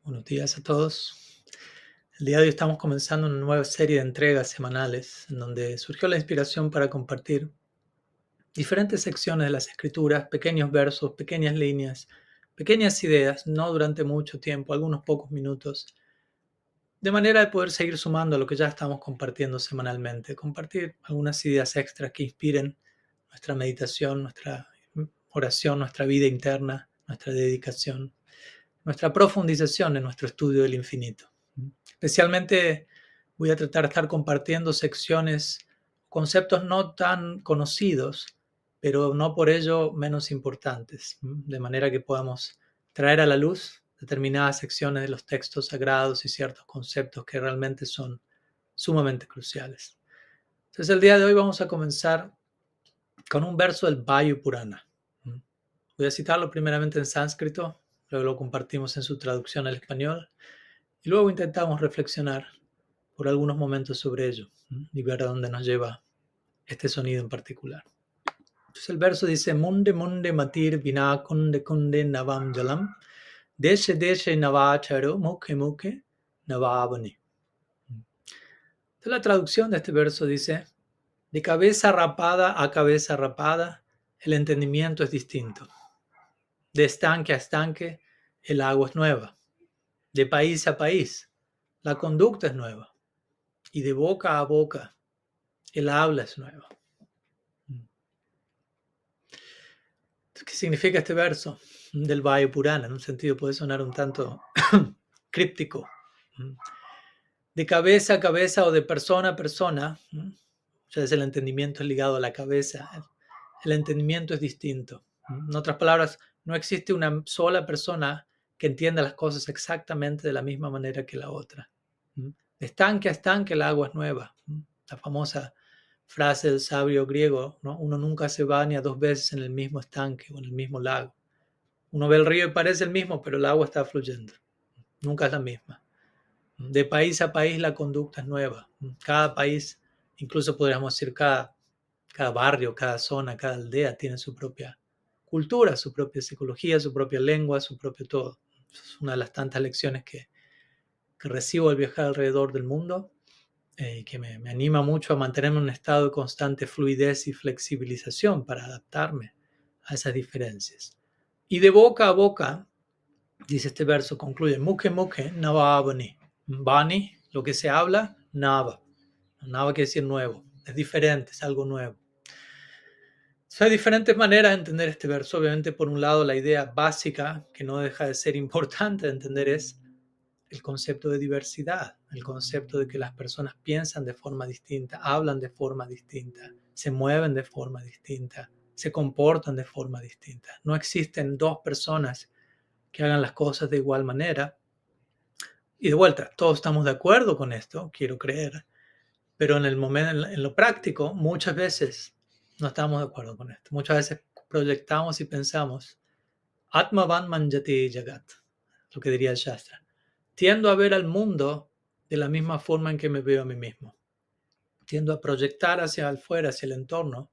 Buenos días a todos. El día de hoy estamos comenzando una nueva serie de entregas semanales en donde surgió la inspiración para compartir diferentes secciones de las escrituras, pequeños versos, pequeñas líneas, pequeñas ideas, no durante mucho tiempo, algunos pocos minutos, de manera de poder seguir sumando a lo que ya estamos compartiendo semanalmente, compartir algunas ideas extras que inspiren nuestra meditación, nuestra oración, nuestra vida interna, nuestra dedicación, nuestra profundización en nuestro estudio del infinito. Especialmente voy a tratar de estar compartiendo secciones, conceptos no tan conocidos, pero no por ello menos importantes, de manera que podamos traer a la luz determinadas secciones de los textos sagrados y ciertos conceptos que realmente son sumamente cruciales. Entonces el día de hoy vamos a comenzar con un verso del Vayu Purana. Voy a citarlo primeramente en sánscrito, luego lo compartimos en su traducción al español y luego intentamos reflexionar por algunos momentos sobre ello y ver a dónde nos lleva este sonido en particular. Entonces el verso dice: Munde munde matir vina kunde kunde navam jalam deshe deshe navacharo mukhe mukhe navavani. Entonces la traducción de este verso dice: de cabeza rapada a cabeza rapada, el entendimiento es distinto. De estanque a estanque, el agua es nueva. De país a país, la conducta es nueva. Y de boca a boca, el habla es nueva. ¿Qué significa este verso del Vayu Purana? En un sentido puede sonar un tanto críptico. De cabeza a cabeza o de persona a persona, muchas veces el entendimiento es ligado a la cabeza. El entendimiento es distinto. En otras palabras, no existe una sola persona que entienda las cosas exactamente de la misma manera que la otra. De estanque a estanque el agua es nueva. La famosa frase del sabio griego, ¿no? Uno nunca se baña dos veces en el mismo estanque o en el mismo lago. Uno ve el río y parece el mismo, pero el agua está fluyendo. Nunca es la misma. De país a país la conducta es nueva. Cada país, incluso podríamos decir cada barrio, cada zona, cada aldea tiene su propia cultura, su propia psicología, su propia lengua, su propio todo. Es una de las tantas lecciones que recibo al viajar alrededor del mundo y que me anima mucho a mantenerme en un estado de constante fluidez y flexibilización para adaptarme a esas diferencias. Y de boca a boca, dice este verso, concluye: Mukhe mukhe nava bani. Bani, lo que se habla, nava. Nava quiere decir nuevo, es diferente, es algo nuevo. Hay diferentes maneras de entender este verso. Obviamente, por un lado, la idea básica, que no deja de ser importante de entender, es el concepto de diversidad, el concepto de que las personas piensan de forma distinta, hablan de forma distinta, se mueven de forma distinta, se comportan de forma distinta. No existen dos personas que hagan las cosas de igual manera. Y de vuelta, todos estamos de acuerdo con esto, quiero creer, pero en el momento, en lo práctico, muchas veces no estamos de acuerdo con esto. Muchas veces proyectamos y pensamos, Atmavan manjati jagat, lo que diría el Shastra. Tiendo a ver al mundo de la misma forma en que me veo a mí mismo. Tiendo a proyectar hacia afuera, hacia el entorno,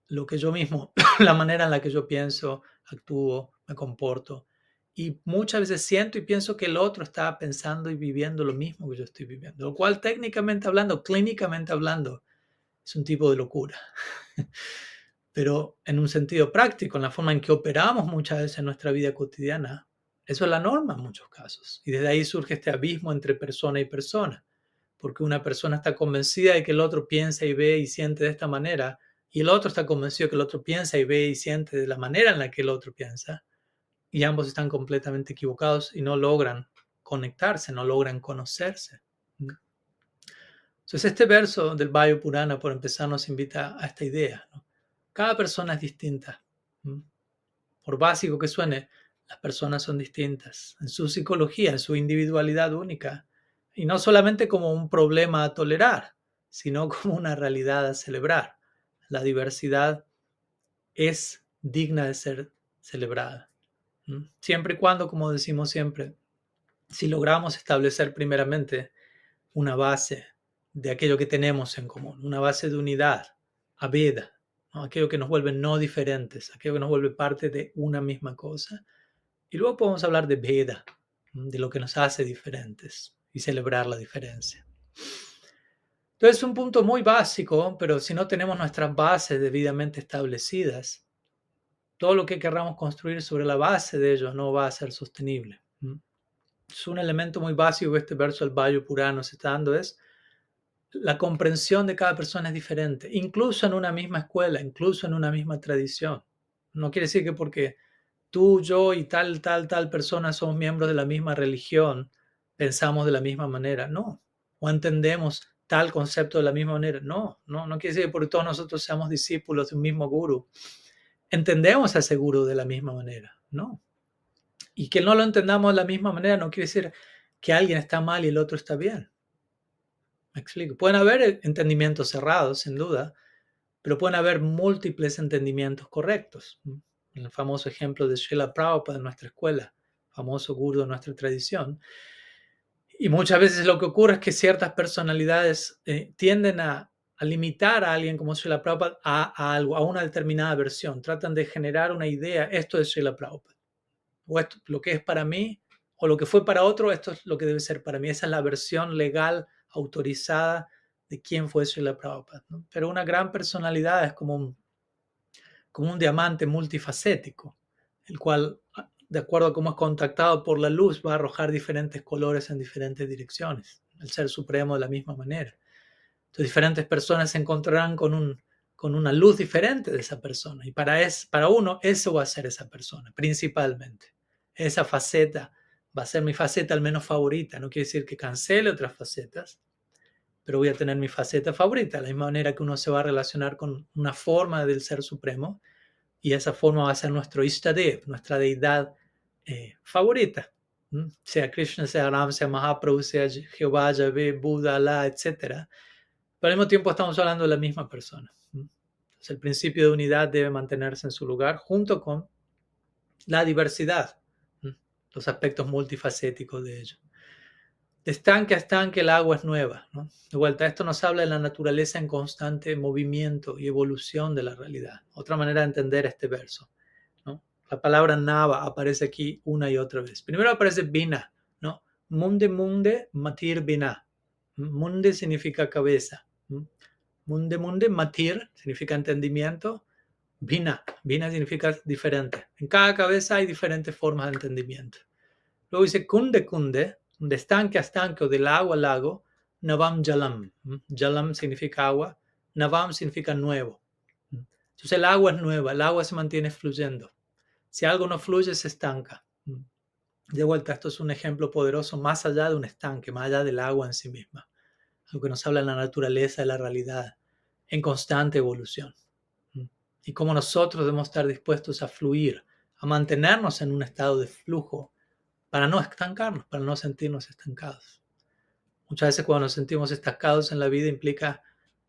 lo que yo mismo, la manera en la que yo pienso, actúo, me comporto. Y muchas veces siento y pienso que el otro está pensando y viviendo lo mismo que yo estoy viviendo, lo cual técnicamente hablando, clínicamente hablando, es un tipo de locura. Pero en un sentido práctico, en la forma en que operamos muchas veces en nuestra vida cotidiana, eso es la norma en muchos casos. Y desde ahí surge este abismo entre persona y persona, porque una persona está convencida de que el otro piensa y ve y siente de esta manera, y el otro está convencido que el otro piensa y ve y siente de la manera en la que el otro piensa, y ambos están completamente equivocados y no logran conectarse, no logran conocerse. Entonces este verso del Vayu Purana, por empezar, nos invita a esta idea, ¿no? Cada persona es distinta. Por básico que suene, las personas son distintas en su psicología, en su individualidad única, y no solamente como un problema a tolerar, sino como una realidad a celebrar. La diversidad es digna de ser celebrada. Siempre y cuando, como decimos siempre, si logramos establecer primeramente una base de aquello que tenemos en común, una base de unidad, aveda, ¿no? Aquello que nos vuelve no diferentes, aquello que nos vuelve parte de una misma cosa. Y luego podemos hablar de Veda, de lo que nos hace diferentes y celebrar la diferencia. Entonces es un punto muy básico, pero si no tenemos nuestras bases debidamente establecidas, todo lo que querramos construir sobre la base de ellos no va a ser sostenible. Es un elemento muy básico que este verso del Vayu Purana nos está dando, es la comprensión de cada persona es diferente, incluso en una misma escuela, incluso en una misma tradición. No quiere decir que porque tú, yo y tal persona somos miembros de la misma religión, pensamos de la misma manera, no. O entendemos tal concepto de la misma manera, no quiere decir que porque todos nosotros seamos discípulos de un mismo gurú, entendemos a ese gurú de la misma manera, no. Y que no lo entendamos de la misma manera no quiere decir que alguien está mal y el otro está bien. Me explico. Pueden haber entendimientos cerrados, sin duda, pero pueden haber múltiples entendimientos correctos. El famoso ejemplo de Srila Prabhupada en nuestra escuela, famoso gurú de nuestra tradición. Y muchas veces lo que ocurre es que ciertas personalidades tienden a limitar a alguien como Srila Prabhupada a algo, a una determinada versión. Tratan de generar una idea, esto es Srila Prabhupada. O esto, lo que es para mí, o lo que fue para otro, esto es lo que debe ser para mí. Esa es la versión legal, autorizada de quién fue Srila Prabhupada, ¿no? Pero una gran personalidad es como un diamante multifacético, el cual, de acuerdo a cómo es contactado por la luz, va a arrojar diferentes colores en diferentes direcciones. El Ser Supremo de la misma manera. Entonces, diferentes personas se encontrarán con una luz diferente de esa persona. Y para uno, eso va a ser esa persona, principalmente. Esa faceta va a ser mi faceta al menos favorita. No quiere decir que cancele otras facetas, pero voy a tener mi faceta favorita. De la misma manera que uno se va a relacionar con una forma del Ser Supremo, y esa forma va a ser nuestro Ishtadev, nuestra deidad favorita. Sea Krishna, sea Ram, sea Mahaprabhu, sea Jehová, Yahvé, Buda, Allah, etc. Pero al mismo tiempo estamos hablando de la misma persona. Entonces, el principio de unidad debe mantenerse en su lugar junto con la diversidad, los aspectos multifacéticos de ello. De estanque a estanque el agua es nueva, ¿no? De vuelta, esto nos habla de la naturaleza en constante movimiento y evolución de la realidad. Otra manera de entender este verso, ¿no? La palabra nava aparece aquí una y otra vez. Primero aparece bina, ¿no? Munde, munde, matir bina. Munde significa cabeza. Munde, munde, matir significa entendimiento. Bina significa diferente. En cada cabeza hay diferentes formas de entendimiento. Luego dice kunde, kunde, de estanque a estanque o del agua al lago, navam jalam. Jalam significa agua, navam significa nuevo. Entonces el agua es nueva, el agua se mantiene fluyendo. Si algo no fluye, se estanca. De vuelta, esto es un ejemplo poderoso más allá de un estanque, más allá del agua en sí misma. Algo que nos habla de la naturaleza de la realidad en constante evolución. Y cómo nosotros debemos estar dispuestos a fluir, a mantenernos en un estado de flujo, para no estancarnos, para no sentirnos estancados. Muchas veces cuando nos sentimos estancados en la vida implica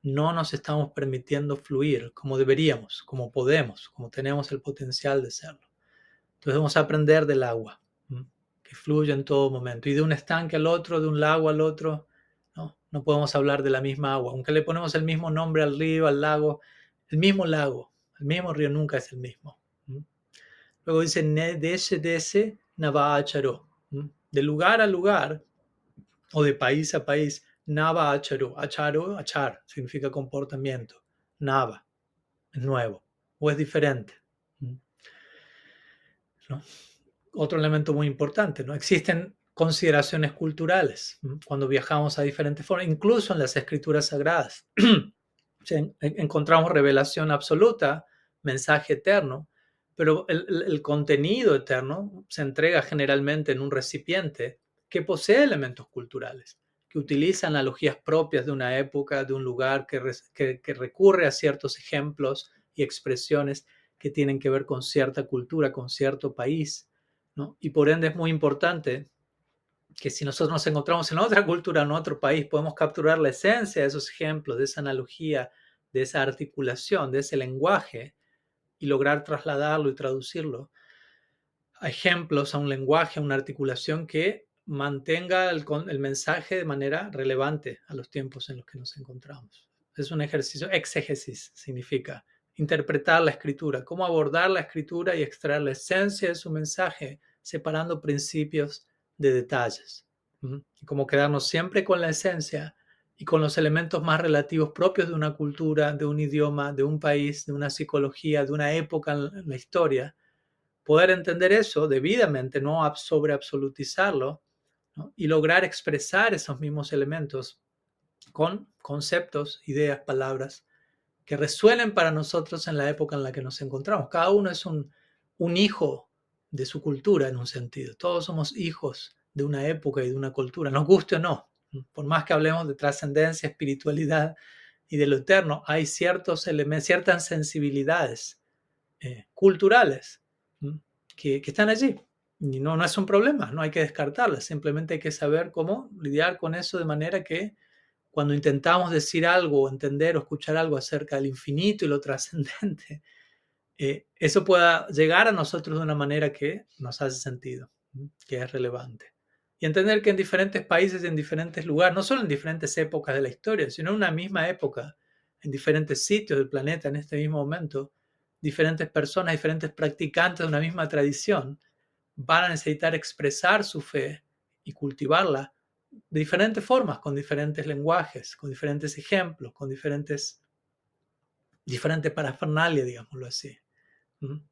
no nos estamos permitiendo fluir como deberíamos, como podemos, como tenemos el potencial de serlo. Entonces debemos aprender del agua, que fluye en todo momento. Y de un estanque al otro, de un lago al otro, no podemos hablar de la misma agua. Aunque le ponemos el mismo nombre al río, al lago, el mismo río nunca es el mismo. Luego dice, dese nava acharo. De lugar a lugar, o de país a país, nava acharo. Achar, significa comportamiento. Nava, es nuevo, o es diferente. ¿No? Otro elemento muy importante, ¿no? Existen consideraciones culturales cuando viajamos a diferentes formas, incluso en las escrituras sagradas. Encontramos revelación absoluta, mensaje eterno, pero el contenido eterno se entrega generalmente en un recipiente que posee elementos culturales, que utiliza analogías propias de una época, de un lugar, que recurre a ciertos ejemplos y expresiones que tienen que ver con cierta cultura, con cierto país, ¿no? Y por ende es muy importante que si nosotros nos encontramos en otra cultura, en otro país, podemos capturar la esencia de esos ejemplos, de esa analogía, de esa articulación, de ese lenguaje y lograr trasladarlo y traducirlo a ejemplos, a un lenguaje, a una articulación que mantenga el mensaje de manera relevante a los tiempos en los que nos encontramos. Es un ejercicio, exégesis significa interpretar la escritura, cómo abordar la escritura y extraer la esencia de su mensaje, separando principios de detalles. Y como quedarnos siempre con la esencia y con los elementos más relativos propios de una cultura, de un idioma, de un país, de una psicología, de una época en la historia, poder entender eso debidamente, no sobre absolutizarlo, ¿no? Y lograr expresar esos mismos elementos con conceptos, ideas, palabras que resuenen para nosotros en la época en la que nos encontramos. Cada uno es un hijo de su cultura en un sentido. Todos somos hijos de una época y de una cultura, nos guste o no. Por más que hablemos de trascendencia, espiritualidad y de lo eterno, hay ciertos elementos, ciertas sensibilidades culturales que están allí. Y no es un problema, no hay que descartarlas, simplemente hay que saber cómo lidiar con eso de manera que cuando intentamos decir algo, o entender o escuchar algo acerca del infinito y lo trascendente, eso pueda llegar a nosotros de una manera que nos hace sentido, que es relevante. Y entender que en diferentes países, en diferentes lugares, no solo en diferentes épocas de la historia, sino en una misma época, en diferentes sitios del planeta, en este mismo momento, diferentes personas, diferentes practicantes de una misma tradición, van a necesitar expresar su fe y cultivarla de diferentes formas, con diferentes lenguajes, con diferentes ejemplos, con diferentes parafernalia, digámoslo así.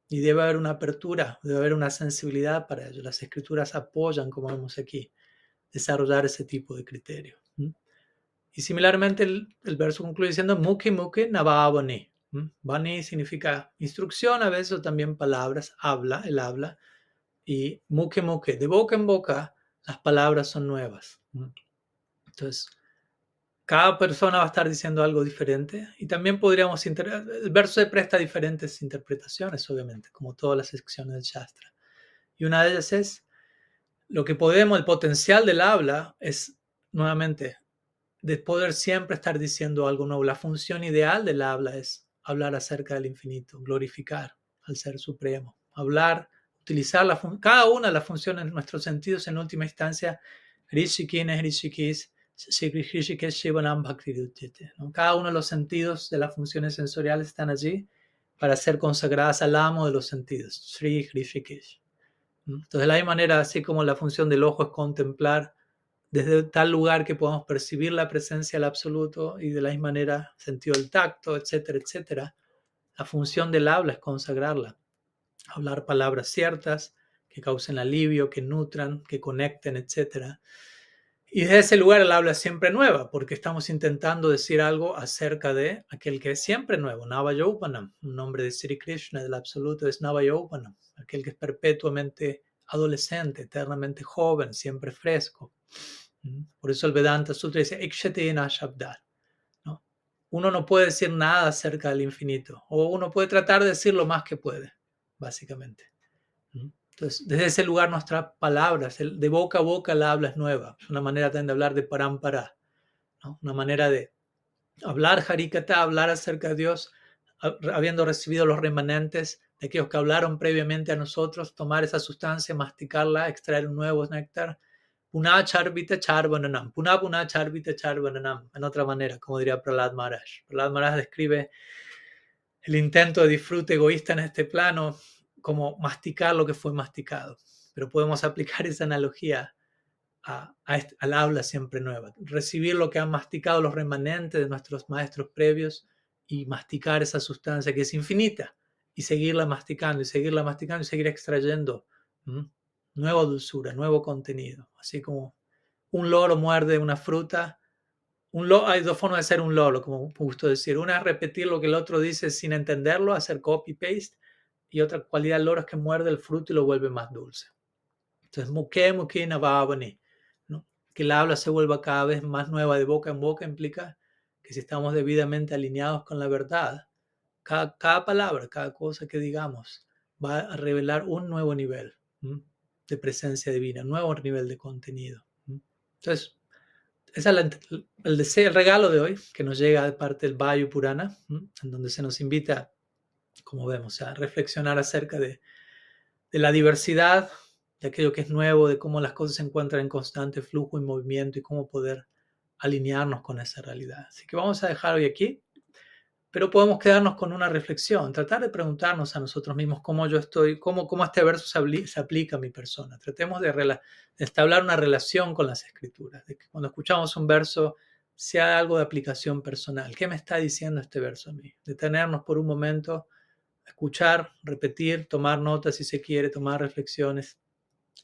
Y debe haber una apertura, debe haber una sensibilidad para ello. Las escrituras apoyan, como vemos aquí, desarrollar ese tipo de criterio. Y similarmente el verso concluye diciendo Mukhi Mukhi Navavani. Vani significa instrucción, a veces o también palabras, habla, el habla. Y Mukhi Mukhi, de boca en boca, las palabras son nuevas. Entonces, cada persona va a estar diciendo algo diferente y también podríamos el verso se presta a diferentes interpretaciones, obviamente, como todas las secciones del Shastra. Y una de ellas es lo que podemos, el potencial del habla es, nuevamente, de poder siempre estar diciendo algo nuevo. La función ideal del habla es hablar acerca del infinito, glorificar al Ser Supremo, hablar, utilizar cada una de las funciones de nuestros sentidos en última instancia, Rishikesh, ¿no? Cada uno de los sentidos de las funciones sensoriales están allí para ser consagradas al amo de los sentidos, Sri Rishikesh. Entonces, de la misma manera, así como la función del ojo es contemplar desde tal lugar que podamos percibir la presencia del absoluto y de la misma manera sentido del tacto, etcétera, etcétera, la función del habla es consagrarla, hablar palabras ciertas que causen alivio, que nutran, que conecten, etcétera. Y desde ese lugar el habla es siempre nueva, porque estamos intentando decir algo acerca de aquel que es siempre nuevo, Navayopanam, un nombre de Sri Krishna, del absoluto es Navayopanam, aquel que es perpetuamente adolescente, eternamente joven, siempre fresco. Por eso el Vedanta Sutra dice, Ikshate Shabdat, ¿no? Uno no puede decir nada acerca del infinito, o uno puede tratar de decir lo más que puede, básicamente. Entonces, desde ese lugar nuestras palabras, de boca a boca la habla es nueva. Es una manera también de hablar de parampara, ¿no? Una manera de hablar Harikata, hablar acerca de Dios, habiendo recibido los remanentes de aquellos que hablaron previamente a nosotros, tomar esa sustancia, masticarla, extraer un nuevo néctar. Puna charvita charvananam, puna charvita charvananam. En otra manera, como diría Prahlad Maharaj. Prahlad Maharaj describe el intento de disfrute egoísta en este plano como masticar lo que fue masticado. Pero podemos aplicar esa analogía al habla siempre nueva. Recibir lo que han masticado los remanentes de nuestros maestros previos y masticar esa sustancia que es infinita y seguirla masticando y seguirla masticando y seguir extrayendo nueva dulzura, nuevo contenido. Así como un loro muerde una fruta. Hay dos formas de ser un loro, como gusto decir. Una es repetir lo que el otro dice sin entenderlo, hacer copy-paste. Y otra cualidad del loro es que muerde el fruto y lo vuelve más dulce. Entonces, muke navavani, ¿no? Que el habla se vuelva cada vez más nueva de boca en boca implica que si estamos debidamente alineados con la verdad, cada palabra, cada cosa que digamos va a revelar un nuevo nivel de presencia divina, un nuevo nivel de contenido. Entonces, ese es el deseo, el regalo de hoy que nos llega de parte del Vayu Purana, en donde se nos invita, como vemos, a reflexionar acerca de la diversidad, de aquello que es nuevo, de cómo las cosas se encuentran en constante flujo y movimiento y cómo poder alinearnos con esa realidad. Así que vamos a dejar hoy aquí. pero podemos quedarnos con una reflexión, tratar de preguntarnos a nosotros mismos cómo yo estoy, cómo este verso se aplica a mi persona. Tratemos de establecer una relación con las escrituras, de que cuando escuchamos un verso sea algo de aplicación personal. ¿Qué me está diciendo este verso a mí? Detenernos por un momento, escuchar, repetir, tomar notas si se quiere, tomar reflexiones.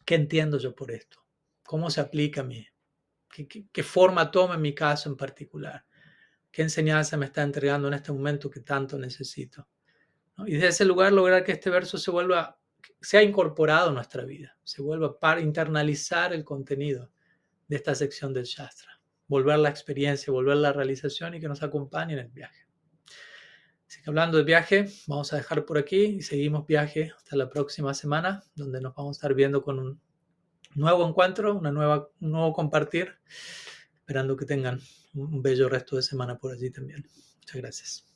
¿Qué entiendo yo por esto? ¿Cómo se aplica a mí? ¿Qué forma toma en mi caso en particular? ¿Qué enseñanza me está entregando en este momento que tanto necesito? ¿No? Y desde ese lugar lograr que este verso sea incorporado en nuestra vida, se vuelva para internalizar el contenido de esta sección del Shastra, volver la experiencia, volver la realización y que nos acompañe en el viaje. Así que hablando de viaje, vamos a dejar por aquí y seguimos viaje hasta la próxima semana, donde nos vamos a estar viendo con un nuevo encuentro, un nuevo compartir, esperando que tengan un bello resto de semana por allí también. Muchas gracias.